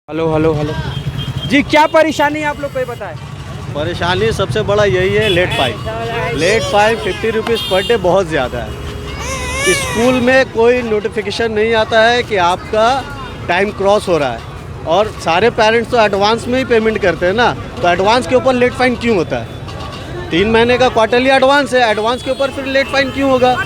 Hello hello hello जी, क्या परेशानी है आप लोग को ये बताएं। परेशानी सबसे बड़ा यही है, late fine 50 rupees per day बहुत ज़्यादा है। स्कूल में कोई नोटिफिकेशन नहीं आता है कि आपका टाइम क्रॉस हो रहा है, और सारे पेरेंट्स तो एडवांस में ही पेमेंट करते हैं ना, तो एडवांस के ऊपर लेट फाइन क्यों होता है? 3 महीने का क्वार्टरली एडवांस है, एडवांस के ऊपर फिर लेट फाइन क्यों होगा?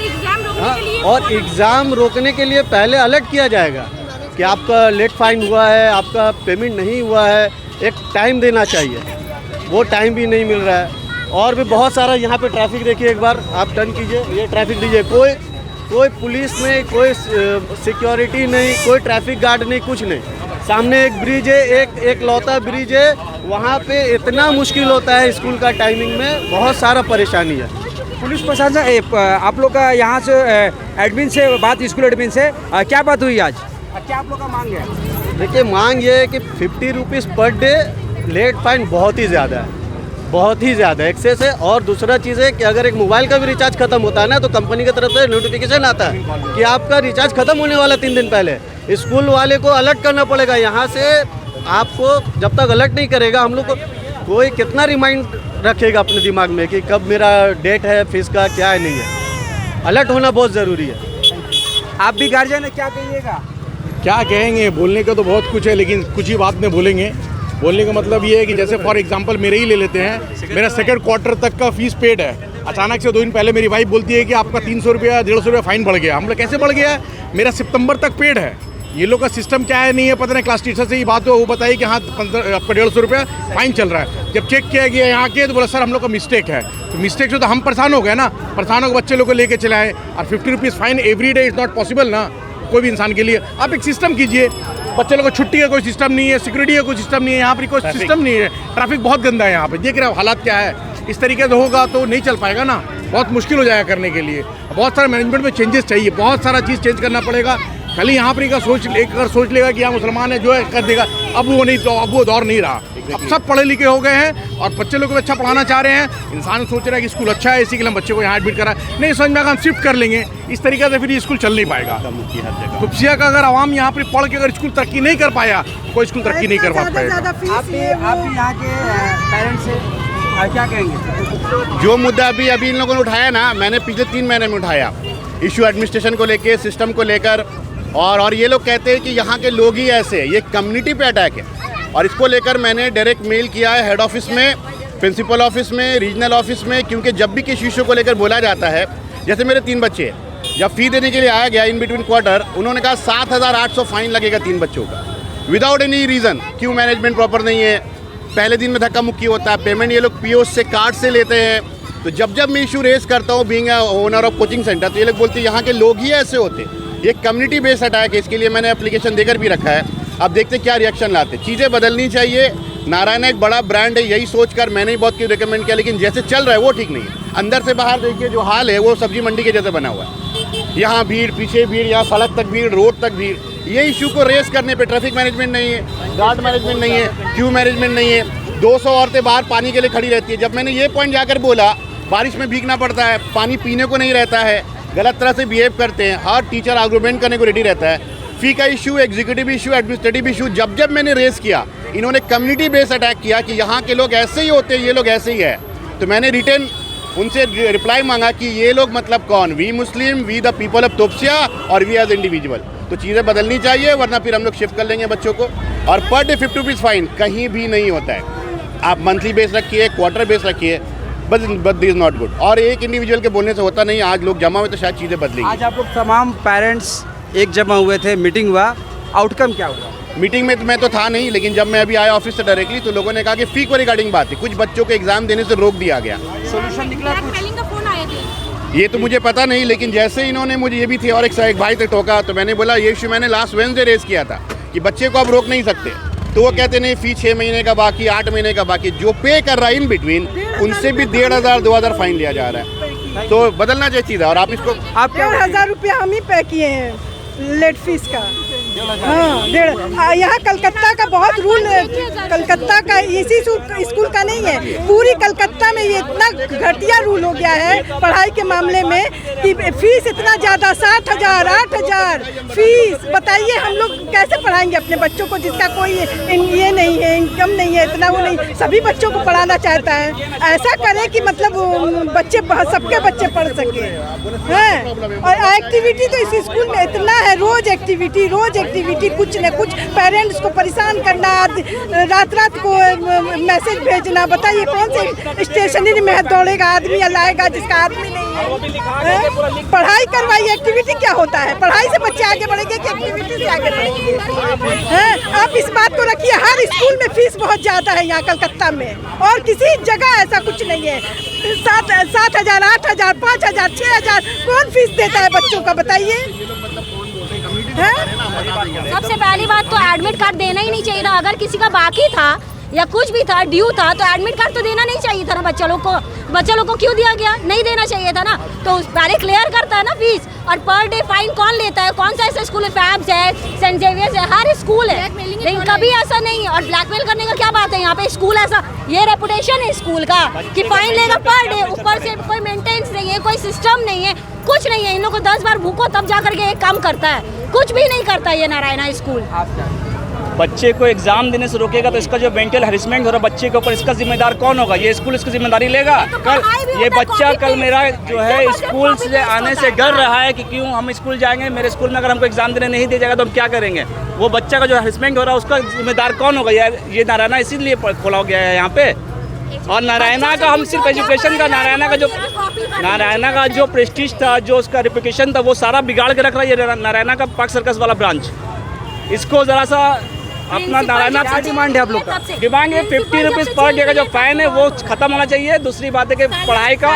और एग्ज़ाम रोकने के लिए पहले अलर्ट किया जाएगा कि आपका लेट फाइन हुआ है, आपका पेमेंट नहीं हुआ है, एक टाइम देना चाहिए। वो टाइम भी नहीं मिल रहा है। और भी बहुत सारा यहाँ पे ट्रैफिक देखिए, एक बार आप टर्न कीजिए, ये ट्रैफिक दीजिए, कोई पुलिस नहीं, कोई सिक्योरिटी नहीं, कोई ट्रैफिक गार्ड नहीं, कुछ नहीं। सामने एक ब्रिज है, एक लौता ब्रिज है, वहाँ पे इतना मुश्किल होता है स्कूल का टाइमिंग में, बहुत सारा परेशानी है। पुलिस प्रशासन आप लोग का यहाँ से एडमिन से बात, स्कूल एडमिन से क्या बात हुई आज? क्या आप लोग का मांग है? देखिए, मांग ये है कि 50 rupees per day late fine बहुत ही ज़्यादा है, बहुत ही ज़्यादा एक्सेस है। और दूसरा चीज़ है कि अगर एक मोबाइल का भी रिचार्ज खत्म होता है ना, तो कंपनी की तरफ से नोटिफिकेशन आता है कि आपका रिचार्ज खत्म होने वाला 3 दिन पहले। स्कूल वाले को अलर्ट करना पड़ेगा यहाँ से। आपको जब तक अलर्ट नहीं करेगा, हम लोग को कोई कितना रिमाइंड रखेगा अपने दिमाग में कि कब मेरा डेट है, फीस का क्या है, नहीं है। अलर्ट होना बहुत ज़रूरी है। आप भी गार्जियन है, क्या कहिएगा? क्या कहेंगे, बोलने का तो बहुत कुछ है, लेकिन कुछ ही बात में बोलेंगे। बोलने का मतलब ये है कि जैसे फॉर एग्जांपल मेरे ही ले लेते हैं, मेरा सेकंड क्वार्टर तक का फीस पेड है। अचानक से 2 दिन पहले मेरी वाइफ बोलती है कि आपका 300 रुपया 150 रुपया फाइन बढ़ गया। हम लोग कैसे बढ़ गया है? मेरा सितंबर तक पेड है। ये लोग का सिस्टम क्या है नहीं है पता नहीं। क्लास टीचर से ही बात हो, वो बताइए कि हाँ आपका 150 रुपया फाइन चल रहा है। जब चेक किया गया यहाँ के, तो बोला सर हम लोग का मिस्टेक है। तो मिस्टेक से तो हम परेशान हो गए ना, परेशान होकर बच्चे लोग को लेके चले आए। और 50 rupees fine every day is not possible ना, कोई भी इंसान के लिए। आप एक सिस्टम कीजिए, बच्चे लोगों को छुट्टी का कोई सिस्टम नहीं है, सिक्योरिटी का कोई सिस्टम नहीं है, यहाँ पर कोई सिस्टम नहीं है। ट्रैफिक बहुत गंदा है यहाँ पे, देख रहे हो हालात क्या है। इस तरीके से होगा तो नहीं चल पाएगा ना, बहुत मुश्किल हो जाएगा करने के लिए। बहुत सारे मैनेजमेंट में चेंजेस चाहिए, बहुत सारा चीज़ चेंज करना पड़ेगा। खाली यहाँ पर का सोच लेगा कि यहाँ मुसलमान है जो है कर देगा, अब वो नहीं, तो अब वो दौर नहीं रहा। अब सब पढ़े लिखे हो गए हैं और बच्चे लोग को अच्छा पढ़ाना चाह रहे हैं। इंसान सोच रहा है कि स्कूल अच्छा है, इसी के लिए हम बच्चे को यहाँ एडमिट करा, नहीं समझ में हम शिफ्ट कर लेंगे। इस तरीके से फिर ये स्कूल चल नहीं पाएगा। खुफिया का अगर आवाम यहाँ पर पढ़ के अगर स्कूल तरक्की नहीं कर पाया, कोई स्कूल तरक्की नहीं कर पाएगा। आप भी यहाँ के पेरेंट्स से क्या कहेंगे? जो मुद्दा अभी इन लोगों ने उठाया ना, मैंने पिछले 3 महीने में उठाया, इशू एडमिनिस्ट्रेशन को लेके, सिस्टम को लेकर। और ये लोग कहते हैं कि यहाँ के लोग ही ऐसे, ये कम्युनिटी पे अटैक है। और इसको लेकर मैंने डायरेक्ट मेल किया है हेड ऑफिस में, प्रिंसिपल ऑफिस में, रीजनल ऑफिस में। क्योंकि जब भी किसी इशू को लेकर बोला जाता है, जैसे मेरे 3 बच्चे, जब फ़ी देने के लिए आया गया इन बिटवीन क्वार्टर, उन्होंने कहा 7,800 फाइन लगेगा 3 बच्चों का, विदाउट एनी रीज़न। क्यों? मैनेजमेंट प्रॉपर नहीं है, पहले दिन में धक्का मुक्की होता है, पेमेंट ये लोग पीओ से कार्ड से लेते हैं। तो जब मैं इशू रेस करता हूँ being owner of coaching centre, तो ये लोग बोलते हैं यहाँ के लोग ही ऐसे होते हैं। ये कम्युनिटी बेस्ड अटैक है, इसके लिए मैंने एप्लीकेशन देकर भी रखा है। अब देखते हैं क्या रिएक्शन लाते। चीज़ें बदलनी चाहिए। नारायण एक बड़ा ब्रांड है, यही सोचकर मैंने ही बहुत कुछ रिकमेंड किया, लेकिन जैसे चल रहा है वो ठीक नहीं है। अंदर से बाहर देखिए जो हाल है, वो सब्जी मंडी के जैसे बना हुआ है। यहाँ भीड़, पीछे भीड़, यहाँ सड़क तक भीड़, रोड तक भीड़। ये इशू को रेस करने पर ट्रैफिक मैनेजमेंट नहीं है, गार्ड मैनेजमेंट नहीं है, क्यू मैनेजमेंट नहीं है। 200 औरतें बाहर पानी के लिए खड़ी रहती है। जब मैंने ये पॉइंट जाकर बोला, बारिश में भीगना पड़ता है, पानी पीने को नहीं रहता है, गलत तरह से बिहेव करते हैं, हर टीचर आर्गूमेंट करने को रेडी रहता है। फ़ी का issue, executive issue, administrative issue, जब मैंने रेस किया, इन्होंने कम्युनिटी बेस्ड अटैक किया कि यहाँ के लोग ऐसे ही होते हैं, ये लोग ऐसे ही है। तो मैंने रिटर्न उनसे रिप्लाई मांगा कि ये लोग मतलब कौन? We Muslim, we the people of Topsia, और वी एज इंडिविजुअल। तो चीज़ें बदलनी चाहिए, वरना फिर हम लोग शिफ्ट कर लेंगे बच्चों को। और पर डे 50 रुपीज़ फाइन कहीं भी नहीं होता है। आप मंथली बेस रखिए, क्वार्टर बेस रखिए, but this is not good. और एक इंडिविजुअल के बोलने से होता नहीं। आज लोग जमा हुए तो शायद चीज़ें बदलेंगी। आज आप लोग तमाम पेरेंट्स एक जमा हुए थे, मीटिंग हुआ, आउटकम क्या हुआ? मीटिंग में तो मैं तो था नहीं, लेकिन जब मैं अभी आया ऑफिस से डायरेक्टली, तो लोगों ने कहा कि फ़ी को रिगार्डिंग बात है, कुछ बच्चों को एग्जाम देने से रोक दिया गया। सोल्यूशन निकला कुछ? ये तो मुझे पता नहीं, लेकिन जैसे इन्होंने मुझे, ये भी थे और एक भाई से टोका, तो मैंने बोला ये इशू मैंने लास्ट वेडनेसडे रेस किया था कि बच्चे को आप रोक नहीं सकते। तो वो कहते नहीं, फ़ी 6 महीने का बाकी, 8 महीने का बाकी, जो पे कर रहा है इन बिटवीन, उनसे भी 1,500 2,000 फाइन लिया जा रहा है। तो बदलना चाहिए चीज़। और आप इसको, आप 1,500 रुपया हम ही पे किए हैं लेट फीस का। हाँ 1.5। यहाँ कलकत्ता का बहुत रूल, कलकत्ता का इसी स्कूल का नहीं है, पूरी कलकत्ता में ये इतना घटिया रूल हो गया है पढ़ाई के मामले में कि फीस इतना ज़्यादा 60,000 8,000 फीस। बताइए हम लोग कैसे पढ़ाएंगे अपने बच्चों को, जिसका कोई ये नहीं है, इनकम नहीं है, इतना वो नहीं, सभी बच्चों को पढ़ाना चाहता है। ऐसा करें कि मतलब बच्चे, सबके बच्चे पढ़ सके हैं। और एक्टिविटी तो इस स्कूल में इतना है, रोज एक्टिविटी कुछ न कुछ, पेरेंट्स को परेशान करना, रात को मैसेज भेजना। बताइए कौन से स्टेशनरी में दौड़ेगा आदमी या लाएगा जिसका आदमी नहीं है? पढ़ाई करवाइए। एक्टिविटी क्या होता है? पढ़ाई से बच्चे आगे बढ़ेंगे कि एक्टिविटी से आगे बढ़ेंगे? आप इस बात को रखिए, हर स्कूल में फीस बहुत ज़्यादा है यहाँ कलकत्ता में, और किसी जगह ऐसा कुछ नहीं है। 7,000 8,000 5,000 6,000 कौन फीस देता है बच्चों का? बताइए। सबसे पहली बात तो एडमिट कार्ड देना ही नहीं चाहिए था। अगर किसी का बाकी था या कुछ भी था, ड्यू था, तो एडमिट कार्ड तो देना नहीं चाहिए था ना बच्चा लोग को। बच्चा लोग को क्यों दिया गया? नहीं देना चाहिए था ना। तो पहले क्लियर करता है ना फीस। और पर डे फाइन कौन लेता है? कौन सा ऐसा स्कूल है? फैब्स है, सेंट जेवियर्स है, हर स्कूल है, लेकिन कभी ऐसा नहीं है। और ब्लैकमेल करने का क्या बात है यहाँ पे? स्कूल ऐसा, ये रेपुटेशन है स्कूल का कि फाइन लेगा पर डे, ऊपर से कोई मेंटेनेंस नहीं है, कोई सिस्टम नहीं है, कुछ नहीं है। इन लोगों को 10 बार भूखो तब जा करके एक काम करता है, कुछ भी नहीं करता ये नारायणा स्कूल। बच्चे को एग्जाम देने से रोकेगा तो इसका जो मेंटल हैरेसमेंट हो रहा है बच्चे के ऊपर, इसका जिम्मेदार कौन होगा? ये स्कूल इसकी जिम्मेदारी लेगा? कल ये बच्चा कल मेरा जो है स्कूल से आने से डर रहा है कि क्यों हम स्कूल जाएंगे, मेरे स्कूल में अगर हमको एग्जाम देने नहीं दिया जाएगा तो हम क्या करेंगे? वो बच्चा का जो हैरेसमेंट हो रहा है उसका जिम्मेदार कौन होगा? ये नारायणा इसीलिए खोला गया है यहाँ पे। और नारायणा का हम सिर्फ एजुकेशन का, नारायणा का जो प्रेस्टीज था, जो उसका रेपुटेशन था, वो सारा बिगाड़ के रख रहा है ये नारायणा का पार्क सर्कस वाला ब्रांच। इसको ज़रा सा अपना नारायणा क्या डिमांड है आप लोग का? डिमांड है 50 रुपीज़ पर डे का जो फाइन है वो खत्म होना चाहिए। दूसरी बात है कि पढ़ाई का,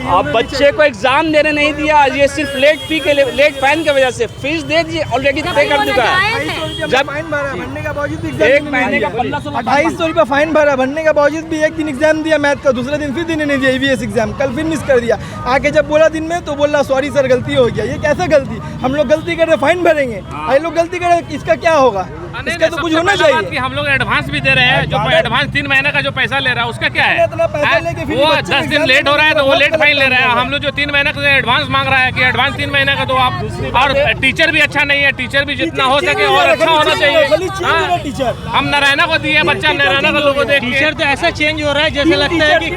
अब बच्चे को एग्जाम देने नहीं दिया, ये सिर्फ लेट फी के लिए, लेट फाइन की वजह से। फीस दे दीजिए, ऑलरेडी पे कर चुका है। जब भरने का बावजूद भी एक महीने का 2,800 रुपया फाइन भरा, भरने का बावजूद भी एक दिन एग्जाम दिया मैथ का, दूसरे दिन फिर देने नहीं दिया EVS एग्जाम, कल फिर मिस कर दिया। आके जब बोला दिन में तो बोल रहा सॉरी सर गलती हो गया। ये कैसे गलती? हम लोग गलती कर रहे फाइन भरेंगे, ये लोग गलती कर रहे, इसका क्या होगा? इसका तो कुछ होना चाहिए। हम लोग एडवांस भी दे रहे हैं, जो एडवांस 3 महीने का जो पैसा ले रहा है उसका क्या है? वो 10 दिन लेट हो रहा है तो वो लेट फाइन ले रहा है। हम लोग जो 3 महीने का एडवांस मांग रहा है कि एडवांस 3 महीने का, तो आप, और टीचर भी अच्छा नहीं है, टीचर भी जितना हो सके और अच्छा होना चाहिए। हम नारायणा को दिए, बच्चा नारायणा का लोगों देख। टीचर तो ऐसा चेंज हो रहा है जैसे लगता है कि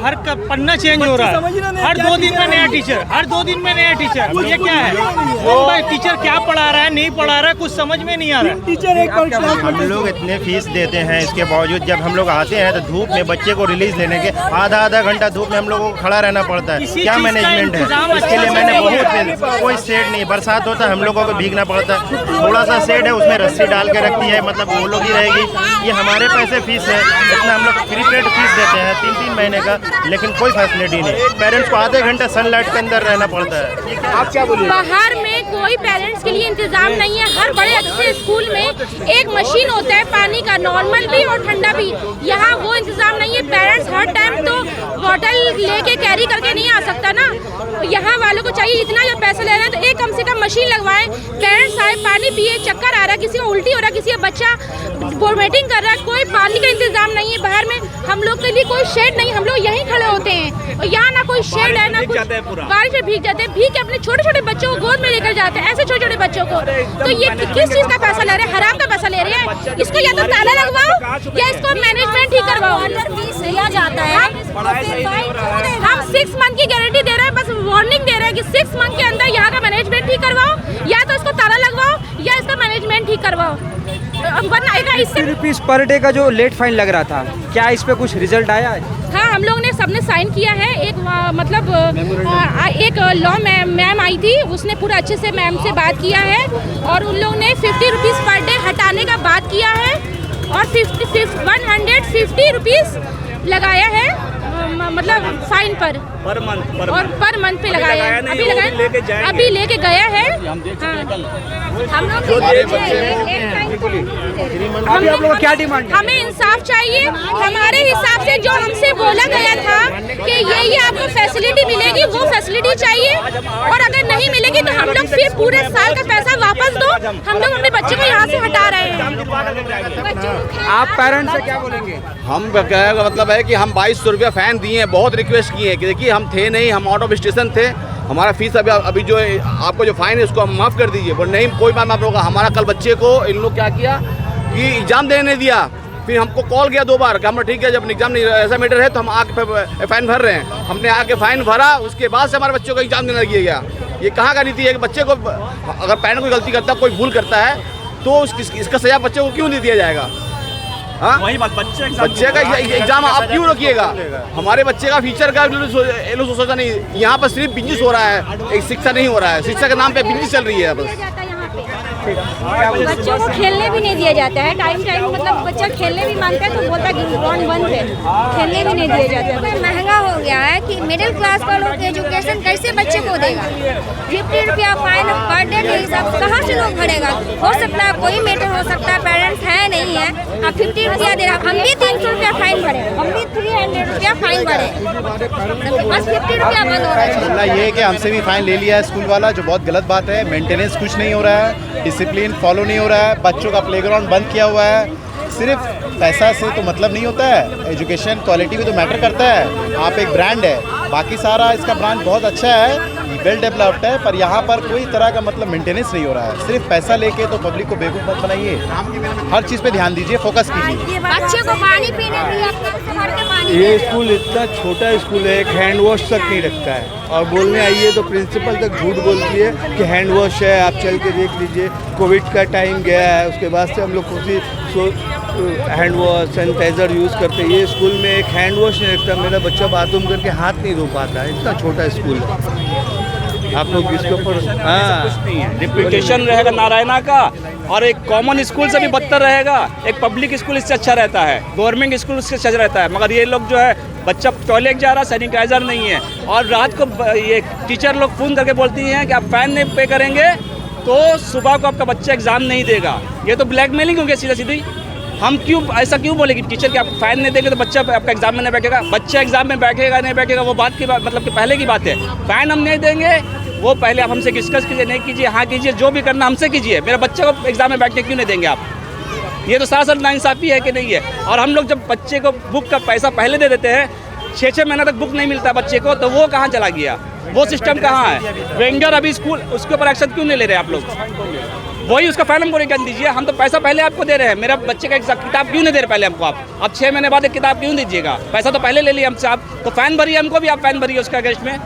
हर पन्ना चेंज हो रहा है, हर 2 दिन में नया टीचर, हर 2 दिन में नया टीचर। ये क्या है? टीचर क्या पढ़ा रहा है, नहीं पढ़ा रहा है, कुछ समझ में नहीं आ रहा है। टीचर हम लोग इतने फीस देते हैं, इसके बावजूद जब हम लोग आते हैं तो धूप में बच्चे को रिलीज लेने के आधा घंटा धूप में हम लोगों को खड़ा रहना पड़ता है। क्या मैनेजमेंट है? इसके लिए मैंने बहुत, कोई शेड नहीं, बरसात होता है हम लोगों को भीगना पड़ता है। थोड़ा सा शेड है उसमें रस्सी डाल के रखती है, मतलब वो लोग ही रहेगी। ये हमारे पैसे फीस है, इतना हम लोग फ्री प्लेट फीस देते हैं 3-3 महीने का, लेकिन कोई फैसिलिटी नहीं। पेरेंट्स को आधे घंटा सनलाइट के अंदर रहना पड़ता है। आप क्या बोलिए? बाहर में कोई पेरेंट्स के लिए इंतजाम नहीं है। हर बड़े अच्छे स्कूल में एक मशीन होता है पानी का, नॉर्मल भी और ठंडा भी। यहाँ वो इंतजाम नहीं है। पेरेंट्स हर टाइम तो बॉटल लेके कैरी करके नहीं आ सकता ना। यहाँ वालों को चाहिए इतना जो पैसा ले रहे हैं तो एक कम से कम मशीन लगवाएं। पेरेंट्स आए, पानी पिए, चक्कर आ रहा है, किसी को उल्टी हो रहा है, किसी का बच्चा वोमिटिंग कर रहा है, कोई पानी का इंतजाम नहीं है। बाहर में हम लोग के लिए कोई शेड नहीं, हम लोग यहीं खड़े होते हैं और यहाँ ना कोई शेड है ना कुछ। बारिश में भीग जाते हैं, भीग के अपने छोटे छोटे बच्चों को गोद में लेकर जाते हैं, ऐसे छोटे छोटे बच्चों को। तो ये किस चीज़ का पैसा ले रहे हैं? हराम का पैसा ले रहे हैं। इसको या तो ताला लगवाओ या इसको मैनेजमेंट ही करवाओ। दिया जाता है, हम 6 मंथ की गारंटी दे रहे हैं, बस वार्निंग दे रहे हैं कि 6 मंथ के अंदर यहाँ का मैनेजमेंट ठीक करवाओ, या तो इसको ताला लगवाओ या इसका मैनेजमेंट ठीक करवाओ। ₹50 पर डे का जो लेट फाइन लग रहा था, क्या इस पे कुछ रिजल्ट आया है? हाँ, हम लोग ने सबने साइन किया है। एक मतलब एक लॉ मैम आई थी, उसने पूरा अच्छे से मैम से बात किया है और उन लोग ने 50 रुपीज़ पर डे हटाने का बात किया है और 150 रुपीज़ लगाया है, मतलब फाइन पर मंथ और पर मंथ पे लगाया है। अभी लेके गया है। हम लोग अभी आप लोग का क्या डिमांड है? हमें इंसाफ चाहिए। हमारे हिसाब से जो हमसे बोला गया था कि ये आपको फैसिलिटी मिलेगी, वो फैसिलिटी चाहिए। और अगर नहीं मिलेगी तो हम लोग फिर पूरे साल का पैसा वापस दो। हम लोग अपने बच्चे को यहाँ से हटा रहे हैं। आप पेरेंट्स से क्या बोलेंगे? हम कहने का मतलब है कि हम 2200 रुपया फ़ाइन दिए हैं, बहुत रिक्वेस्ट किए हैं कि देखिए हम थे नहीं, हम आउट ऑफ स्टेशन थे, हमारा फीस अभी जो आपको जो फ़ाइन है उसको हम माफ़ कर दीजिए। पर नहीं, कोई बात माफ होगा। हमारा कल बच्चे को इन लोग क्या किया कि एग्ज़ाम देने नहीं दिया, फिर हमको कॉल किया 2 बार कि हम ठीक है जब एग्ज़ाम नहीं ऐसा मैटर है तो हम आके फ़ाइन भर रहे हैं। हमने आके फ़ाइन भरा, उसके बाद से हमारे बच्चों को एग्ज़ाम देना किया गया। ये कहाँ का नीति है कि बच्चे को अगर पेरेंट कोई गलती करता है, कोई भूल करता है तो इसका सज़ा बच्चे को क्यों नहीं दिया जाएगा? हाँ, वही बात, बच्चे का एग्जाम आप क्यों रोकिएगा? हमारे बच्चे का फ्यूचर का सोचा नहीं। यहाँ पर सिर्फ बिजनेस हो रहा है, एक शिक्षा नहीं हो रहा है। शिक्षा के नाम पे बिजनेस चल रही है बस। बच्चों को खेलने भी नहीं दिया जाता है टाइम मतलब बच्चा खेलने भी मांगता है तो बोलता है ग्राउंड बंद है, खेलने भी नहीं दिया जाता है। महंगा हो गया है कि मिडिल क्लास वालों के एजुकेशन कैसे बच्चे को देगा? 50 रुपया फाइन पर डे के हिसाब से कहाँ से लोग भरेगा? हो सकता है कोई मैटर हो सकता है, पेरेंट्स है नहीं है, अब 50 रुपया दे रहा। हम भी 300 रुपया फाइन भरे, हम भी 300 रुपया फाइन भरे, बस 50 रुपया बंद हो रहा है। मामला ये है कि हमसे भी फाइन ले लिया है स्कूल वाला, जो बहुत गलत बात है। मेंटेनेंस कुछ नहीं हो रहा है, डिसिप्लिन फॉलो नहीं हो रहा है, बच्चों का प्लेग्राउंड बंद किया हुआ है। सिर्फ पैसा से तो मतलब नहीं होता है, एजुकेशन क्वालिटी भी तो मैटर करता है। आप एक ब्रांड है, बाकी सारा इसका ब्रांड बहुत अच्छा है, वेल डेवलप्ड है, पर यहाँ पर कोई तरह का मतलब मेंटेनेंस नहीं हो रहा है। सिर्फ पैसा लेके तो पब्लिक को बेवकूफ़ मत बनाइए, हर चीज़ पे ध्यान दीजिए, फोकस कीजिए। बच्चे को पानी पीने दिया। ये स्कूल इतना छोटा स्कूल है, एक हैंड वॉश तक नहीं रखता है। और बोलने आइए तो प्रिंसिपल तक झूठ बोलती है कि हैंड वॉश है, आप चल के देख लीजिए। कोविड का टाइम गया है, उसके बाद से हम लोग खुद हैंड वॉश सैनिटाइज़र यूज़ करते हैं। ये स्कूल में एक हैंड वॉश नहीं रखता। मेरा बच्चा बाथरूम करके हाथ नहीं धो पाता है, इतना छोटा स्कूल है। आप लोग इसके ऊपर कुछ नहीं है। रिप्यूटेशन रहेगा नारायणा का, और एक कॉमन स्कूल से भी बदतर रहेगा। एक पब्लिक स्कूल इससे अच्छा रहता है, गवर्नमेंट स्कूल इससे अच्छा रहता है। मगर ये लोग जो है, बच्चा टॉयलेट जा रहा, सैनिटाइज़र नहीं है, और रात को ये टीचर लोग फ़ोन करके बोलती हैं कि आप फ़ाइन नहीं पे करेंगे तो सुबह को आपका बच्चा एग्ज़ाम नहीं देगा। ये तो ब्लैकमेलिंग हो गया सीधा सीधी। हम क्यों ऐसा क्यों बोलेंगे टीचर कि आप फाइन नहीं देंगे तो बच्चा आपका एग्जाम में नहीं बैठेगा? बच्चा एग्जाम में बैठेगा नहीं बैठेगा वो बात की मतलब कि पहले की बात है। फाइन हम नहीं देंगे, वो पहले आप हमसे डिस्कस कीजिए, नहीं कीजिए, हाँ कीजिए, जो भी करना हमसे कीजिए। मेरे बच्चे को एग्जाम में बैठने क्यों नहीं देंगे आप? ये तो सरासर नाइंसाफ़ी है कि नहीं है। और हम लोग जब बच्चे को बुक का पैसा पहले दे देते हैं, 6-6 महीना तक बुक नहीं मिलता बच्चे को, तो वो कहाँ चला गया? वो सिस्टम कहाँ है? वेंडर अभी स्कूल उसके ऊपर एक्शन क्यों नहीं ले रहे आप लोग? वही उसका फाइन हमको रिटर्न दीजिए। हम तो पैसा पहले आपको दे रहे हैं, मेरा बच्चे का किताब क्यों नहीं दे रहे पहले हमको आप? अब 6 महीने बाद एक किताब क्यों दीजिएगा? पैसा तो पहले ले लिया हमसे आप, तो फाइन भरिए, हमको भी आप फाइन भरिए उसका अगेंस्ट में।